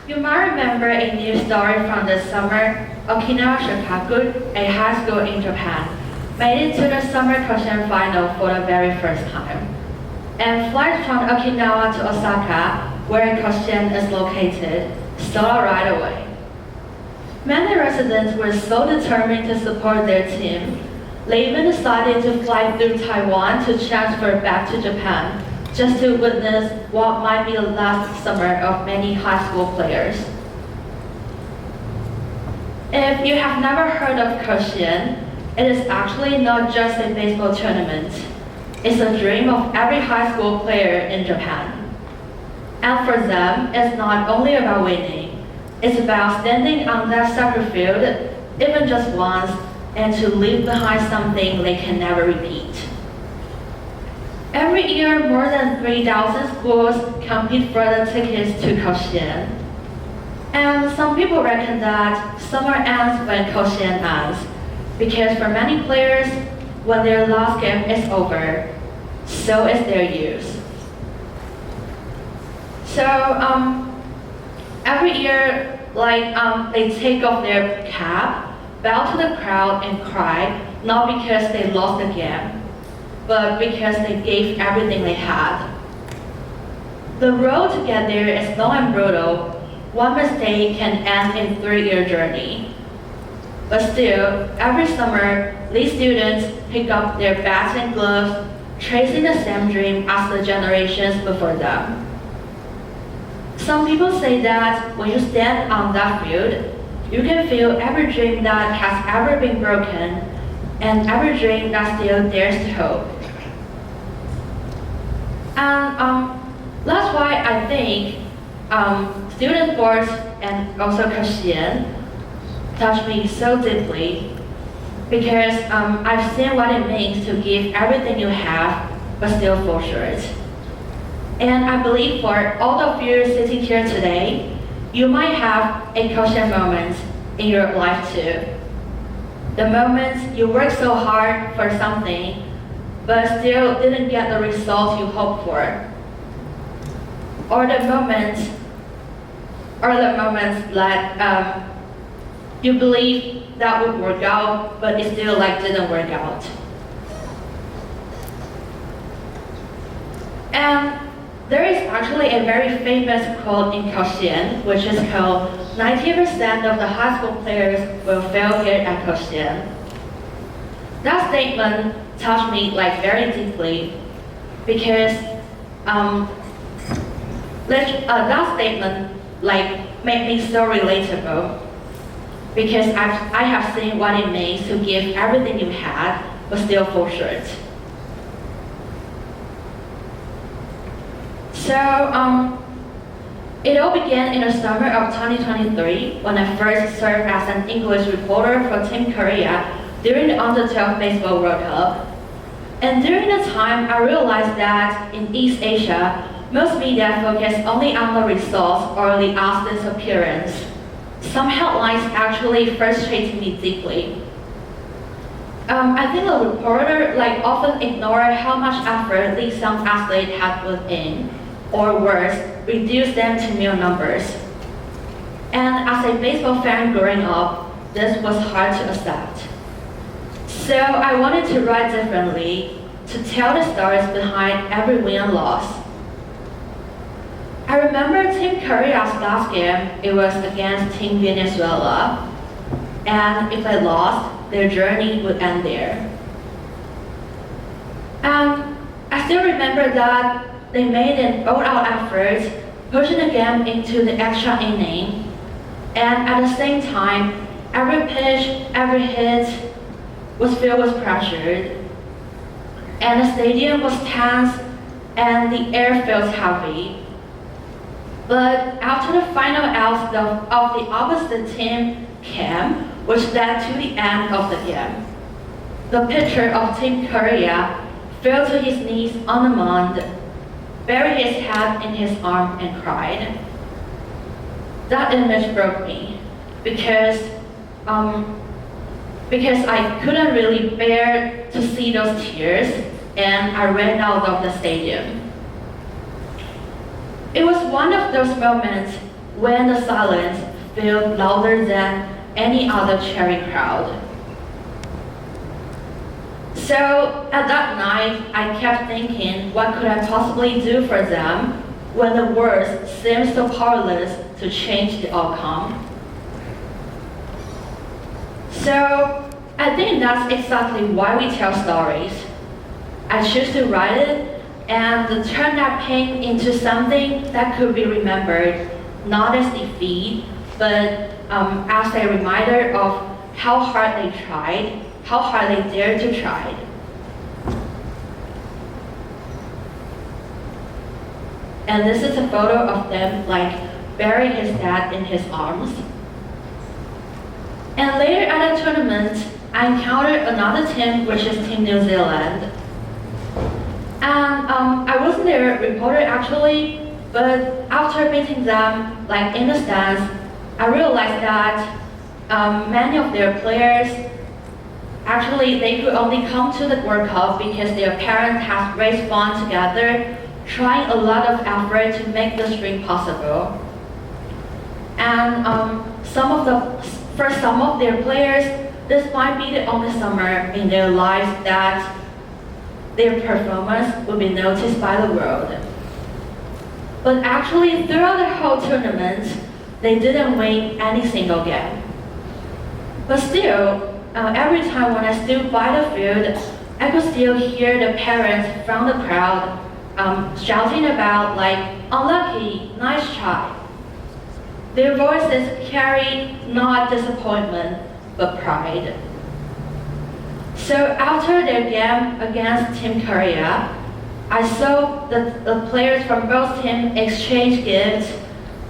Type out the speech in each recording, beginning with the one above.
You might remember a news story from this summer. Okinawa Shikaku, a high school in Japan, made it to the summer cross-country final for the very first time. And flights from Okinawa to Osaka, where cross-country is located, sold out right away. Many residents were so determined to support their team, they even decided to fly through Taiwan to transfer back to Japan, just to witness what might be the last summer of many high school players. If you have never heard of cross-country, it is actually not just a baseball tournament. It's a dream of every high school player in Japan. And for them, it's not only about winning. It's about standing on that soccer field, even just once, and to leave behind something they can never repeat. Every year, more than 3,000 schools compete for the tickets to cross-country. And some people reckon that summer ends when cross-country ends, because for many players, when their last game is over, so is their youth. So every year, they take off their cap, bow to the crowd and cry, not because they lost the game, but because they gave everything they had. The road to get there is long and brutal. One mistake can end a 3-year journey. But still, every summer, these students pick up their bats and gloves, chasing the same dream as the generations before them. Some people say that when you stand on that field, you can feel every dream that has ever been broken and every dream that still dares to hope. And that's why I think student sports and also cross-country touch me so deeply, because I've seen what it means to give everything you have but still fall short. And I believe for all of you sitting here today, you might have a cross-country moment in your life too. The moments you worked so hard for something but still didn't get the result you hoped for. Or the moments that you believe that would work out, but it still didn't work out. And there is actually a very famous quote in cross-country, which is called 90% of the high school players will fail here at cross-country. That statement touched me very deeply, because that statement made me so relatable, because I have seen what it means to give everything you had but still fall short. So it all began in the summer of 2023 when I first served as an English reporter for Team Korea during the Under-12 Baseball World Cup. And during the time, I realized that in East Asia, most media focus only on the results or the athlete's appearance. Some headlines actually frustrated me deeply. I think the reporter often ignore how much effort these young athletes had put in, or worse, reduce them to mere numbers. And as a baseball fan growing up, this was hard to accept. So I wanted to write differently, to tell the stories behind every win and loss. I remember Team Korea's last game, it was against Team Venezuela. And if they lost, their journey would end there. And I still remember that they made an all-out effort, pushing the game into the extra inning. And at the same time, every pitch, every hit was filled with pressure. And the stadium was tense and the air felt heavy. But after the final out of the opposite team came, which led to the end of the game, the pitcher of Team Korea fell to his knees on the mound, buried his head in his arm and cried. That image broke me because I couldn't really bear to see those tears, and I ran out of the stadium. It was one of those moments when the silence felt louder than any other cheering crowd. So at that night, I kept thinking, what could I possibly do for them when the words seemed so powerless to change the outcome? So I think that's exactly why we tell stories. I choose to write it and turn that pain into something that could be remembered, not as defeat, but as a reminder of how hard they tried, how hard they dared to try. And this is a photo of them burying his dad in his arms. And later at the tournament, I encountered another team, which is Team New Zealand. And I wasn't their reporter actually, but after meeting them in the stands, I realized that many of their players, actually they could only come to the World Cup because their parents had raised funds together, trying a lot of effort to make this dream possible. And for some of their players, this might be the only summer in their lives that their performance will be noticed by the world. But actually, throughout the whole tournament, they didn't win any single game. But still, every time when I stood by the field, I could still hear the parents from the crowd shouting about unlucky, nice try. Their voices carried not disappointment, but pride. So after their game against Team Korea, I saw the players from both teams exchange gifts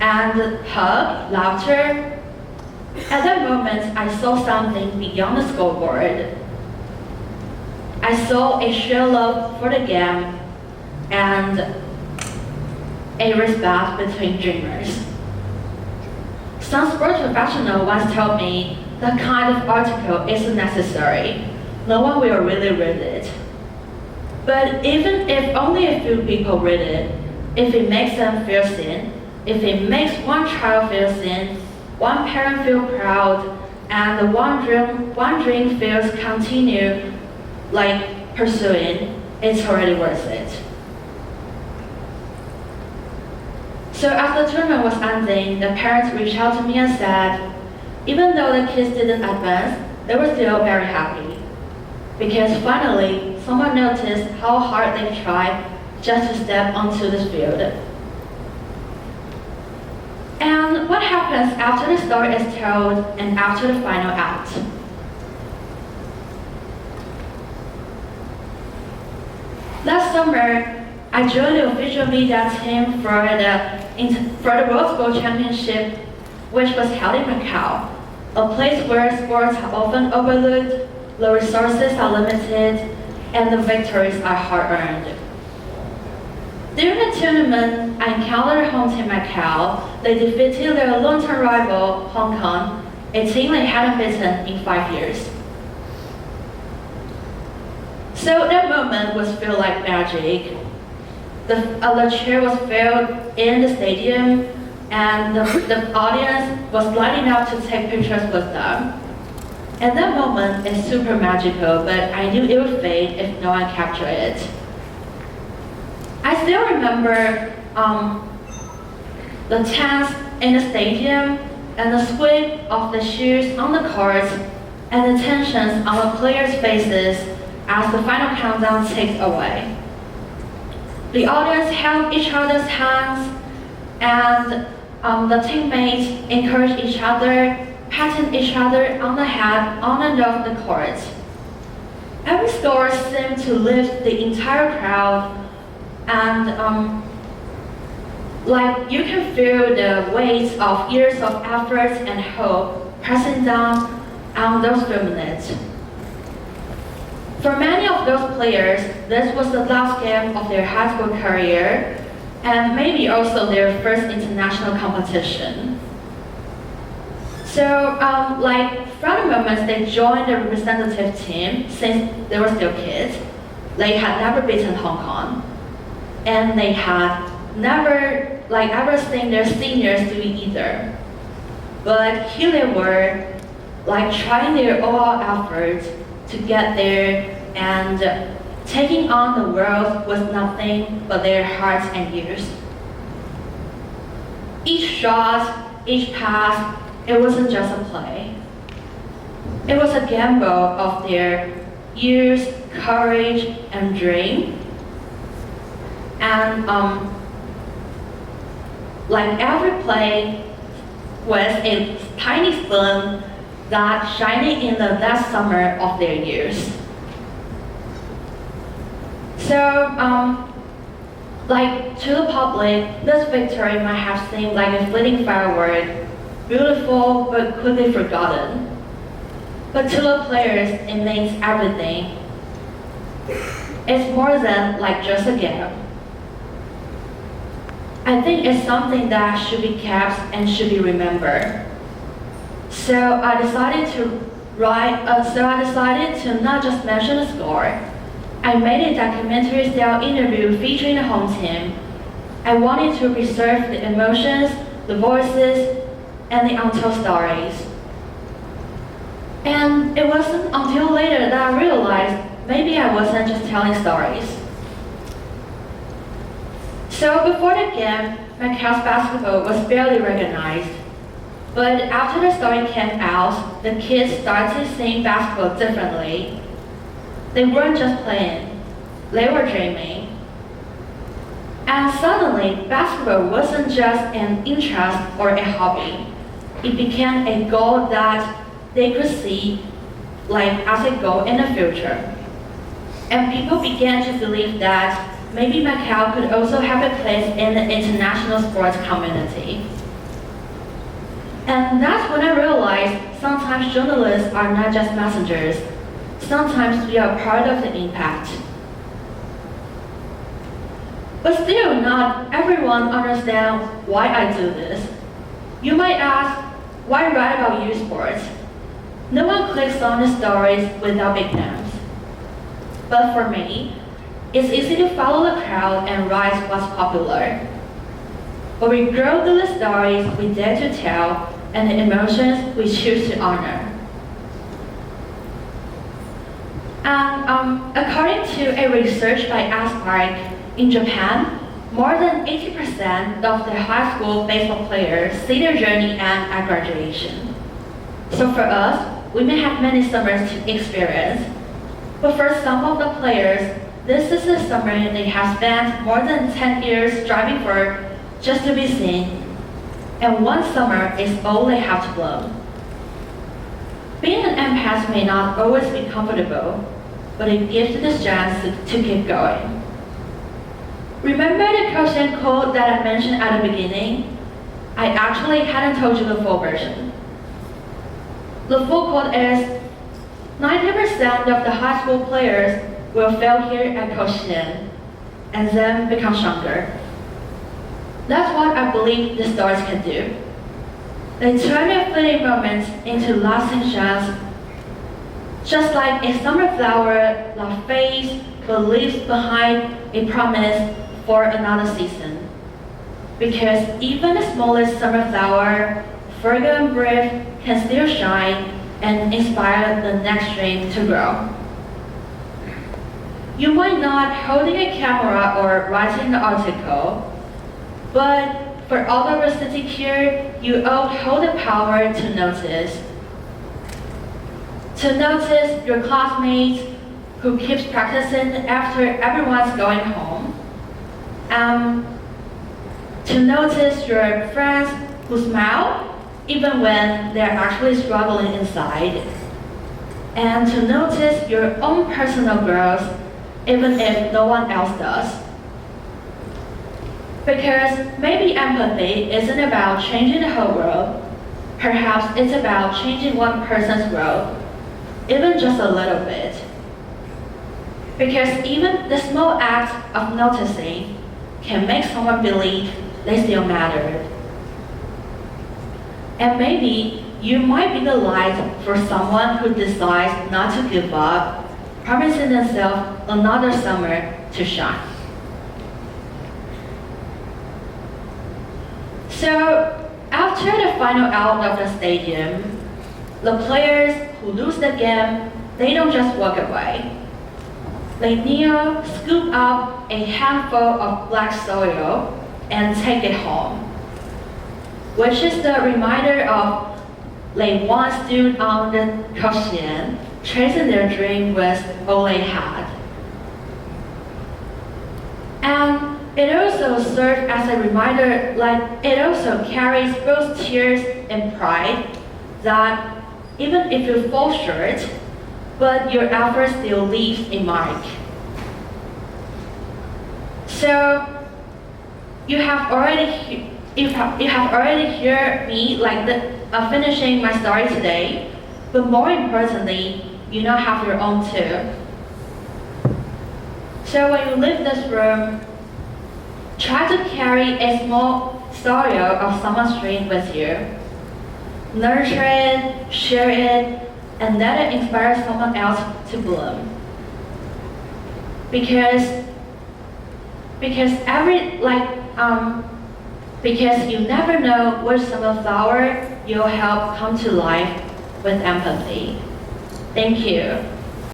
and hug, laughter. At that moment, I saw something beyond the scoreboard. I saw a shared love for the game and a respect between dreamers. Some sports professional once told me that kind of article isn't necessary. No one will really read it. But even if only a few people read it, if it makes them feel seen, if it makes one child feel seen, one parent feel proud, and one dream feels continue pursuing, it's already worth it. So as the tournament was ending, the parents reached out to me and said, even though the kids didn't advance, they were still very happy. Because finally, someone noticed how hard they tried just to step onto this field. And what happens after the story is told and after the final act? Last summer, I joined the official media team for the World Sport Championship, which was held in Macau, a place where sports are often overlooked, the resources are limited, and the victories are hard-earned. During the tournament, I encountered home team Macau. They defeated their long-term rival, Hong Kong, a team they hadn't beaten in 5 years. So that moment was feel like magic. The chair was filled in the stadium, and the audience was lining up to take pictures with them. And that moment is super magical, but I knew it would fade if no one captured it. I still remember the chants in the stadium and the squeak of the shoes on the court and the tensions on the players' faces as the final countdown ticks away. The audience held each other's hands and the teammates encouraged each other, patting each other on the head on and off the court. Every score seemed to lift the entire crowd, and you can feel the weight of years of effort and hope pressing down on those few minutes. For many of those players, this was the last game of their high school career, and maybe also their first international competition. So, from the moment they joined the representative team, since they were still kids, they had never beaten Hong Kong, and they had never ever seen their seniors do it either. But here they were, trying their all-out efforts to get there and taking on the world with nothing but their hearts and ears. Each shot, each pass, it wasn't just a play. It was a gamble of their years, courage, and dream. And every play was a tiny spoon that shining in the last summer of their years. So, to the public, this victory might have seemed like a fleeting firework, beautiful but quickly forgotten. But to the players, it means everything. It's more than just a game. I think it's something that should be kept and should be remembered. So I decided to not just mention the score. I made a documentary-style interview featuring the home team. I wanted to preserve the emotions, the voices, and the untold stories. And it wasn't until later that I realized maybe I wasn't just telling stories. So before the game, Macau's basketball was barely recognized. But after the story came out, the kids started seeing basketball differently. They weren't just playing, they were dreaming. And suddenly, basketball wasn't just an interest or a hobby. It became a goal that they could see as a goal in the future. And people began to believe that maybe Macau could also have a place in the international sports community. And that's when I realized sometimes journalists are not just messengers. Sometimes we are part of the impact. But still, not everyone understands why I do this. You might ask, why write about youth sports? No one clicks on the stories without big names. But for me, it's easy to follow the crowd and write what's popular. But we grow through the stories we dare to tell and the emotions we choose to honor. And according to a research by Aspark, in Japan, more than 80% of the high school baseball players see their journey end at graduation. So for us, we may have many summers to experience, but for some of the players, this is a summer they have spent more than 10 years striving for just to be seen, and one summer is all they have to blow. Being an empath may not always be comfortable, but it gives you the chance to keep going. Remember the quotient quote that I mentioned at the beginning? I actually hadn't told you the full version. The full quote is, 90% of the high school players will fail here at quotient and then become stronger. That's what I believe the stars can do. They turn their fleeting moments into lasting chance, just like a summer flower that fades but leaves behind a promise for another season. Because even the smallest summer flower, fragrant and brave, can still shine and inspire the next dream to grow. You might not holding a camera or writing an article, but for all of us sitting here, you all hold the power to notice. To notice your classmates who keeps practicing after everyone's going home. To notice your friends who smile even when they're actually struggling inside. And to notice your own personal growth even if no one else does. Because maybe empathy isn't about changing the whole world. Perhaps it's about changing one person's growth, even just a little bit. Because even the small act of noticing can make someone believe they still matter. And maybe you might be the light for someone who decides not to give up, promising themselves another summer to shine. So after the final out of the stadium, the players who lose the game, they don't just walk away. They kneel, scoop up a handful of black soil, and take it home, which is the reminder of they once stood on the cushion, chasing their dream with all they had. And it also serves as a reminder, like it also carries both tears and pride, that even if you fall short, but your effort still leaves a mark. So you have already heard me finishing my story today, but more importantly, you now have your own too. So when you leave this room, try to carry a small story of someone's dream with you. Nurture it, share it, and let it inspire someone else to bloom. Because you never know which summer flower you'll help come to life with empathy. Thank you.